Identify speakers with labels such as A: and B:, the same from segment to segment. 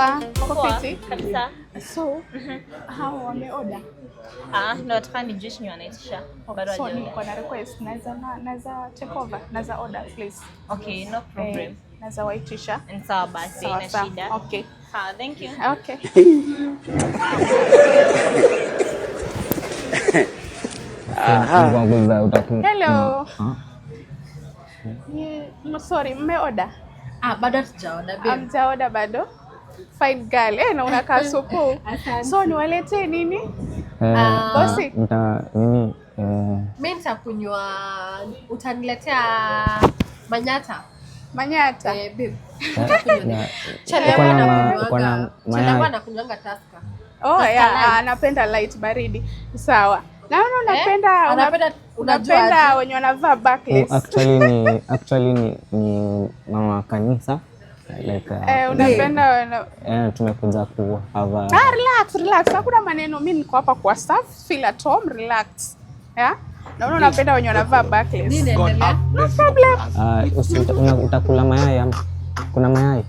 A: Poa.
B: Poa.
A: Fiti.
B: Kabisa.
A: So, hao wameorder.
B: Nataka ni juice ni wanaitisha. Bado
A: So,
B: hajaorder.
A: niko na request. Naweza take over. Naweza order please.
B: Okay, no problem.
A: Naweza waitisha.
B: Ni sawa basi, ina shida.
A: Okay.
B: Thank you.
A: Okay. Hello. Sorry, mmeorder?
C: Bado hatujaorder babe.
A: Hamjaorder bado? Fine girl. Na unakaa supu. So niwaletee nini? Bosi.
C: Nini? Mimi nitakunywa, utaniletea manyata.
A: Manyata.
C: Babe.
A: Chelewa
C: na kunywanga Tusker.
A: Oh yeah, anapenda light baridi. Sawa. Naona unapenda wenye wanavaa backless.
D: Actually ni mama kanisa. Like
A: unapenda
D: tumekuja kuhava.
A: Relax. Hakuna maneno, mimi niko hapa kwa staff, feel at home, relax. Yeah? Naona unapenda wenye wanavaa backless.
C: Nini endelea?
A: No problem.
D: Utakula mayai ama? Kuna mayai?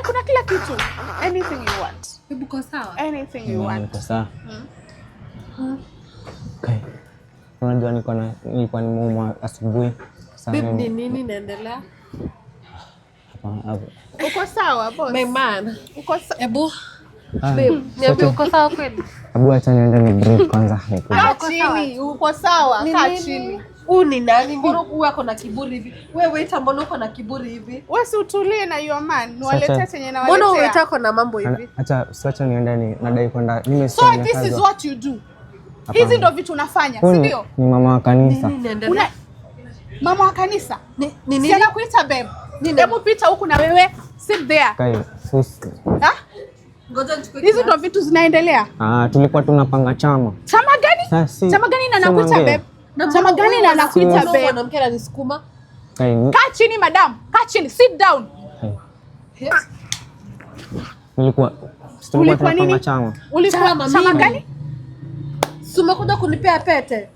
A: Kuna kila kitu. Anything you want.
C: Uko sawa?
A: Anything you want.
D: Uko sawa. Okay. Unajua nilikuwa nimeumwa asubuhi.
C: Babe, nini naendelea?
A: Uko sawa boss?
C: My man.
A: Uko sawa?
C: Ebu. Babe, niambie uko sawa kweli?
D: Abu acha niende ni break kwanza.
A: Kaa chini, uko sawa? Kaa chini.
C: Ni nani? Mbona uko na kiburi hivi? Wewe ita mbona uko na kiburi hivi?
A: Wewe si utulie na your man. Niwaletee chenye na waletea.
C: Mbona unataka na mambo hivi?
D: Acha siacha niende nadai kwenda.
A: So this is what you do. Hizi ndo vitu unafanya, si ndio?
D: Ni mama wa kanisa.
A: Mama wa kanisa?
C: Nini?
A: Sina kuita babe. Hebu pita huku na wewe. Sit there.
D: Kai, sis.
C: Ngoja nichukue.
A: Hizi ndo vitu zinaendelea.
D: Tulikuwa tunapanga chama.
A: Chama gani? Chama gani na nakuita babe? Chama gani na nakuita babe?
C: Mwanamke ananisukuma.
A: Kaa chini madam. Kaa chini. Sit down.
D: Ulikuwa tunapanga chama.
A: Ulikuwa chama gani?
C: Umekuja kunipea pete.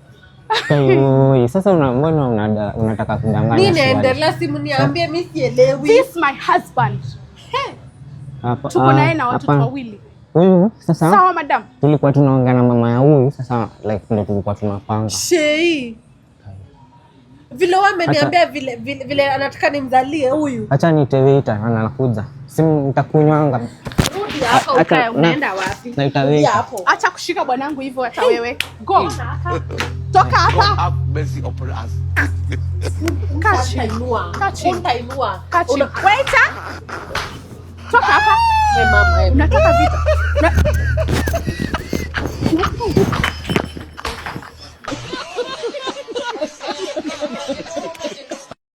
D: Sasa mbona unataka kudanganya?
C: Nini naendelea? Simu niambie, mimi sielewi.
A: This my husband. Tuko naye na watoto wawili.
D: Huyu sasa?
A: Sawa madam.
D: Tulikuwa tunaongea na mama ya huyu, sasa like ndio tulikuwa tunapanga.
C: Shei. Vile wameniambia vile anataka nimzalie huyu.
D: Acha niteweita anakuja. Simu nitakunywanga.
C: Rudi hapo ukae, unaenda wapi?
D: Rudi
C: hapo.
A: Acha kushika bwanangu hivyo hata wewe. Go. Toka hapa.
C: Utainua.
A: Waiter. Toka hapa.
C: Mama,
A: unataka vita.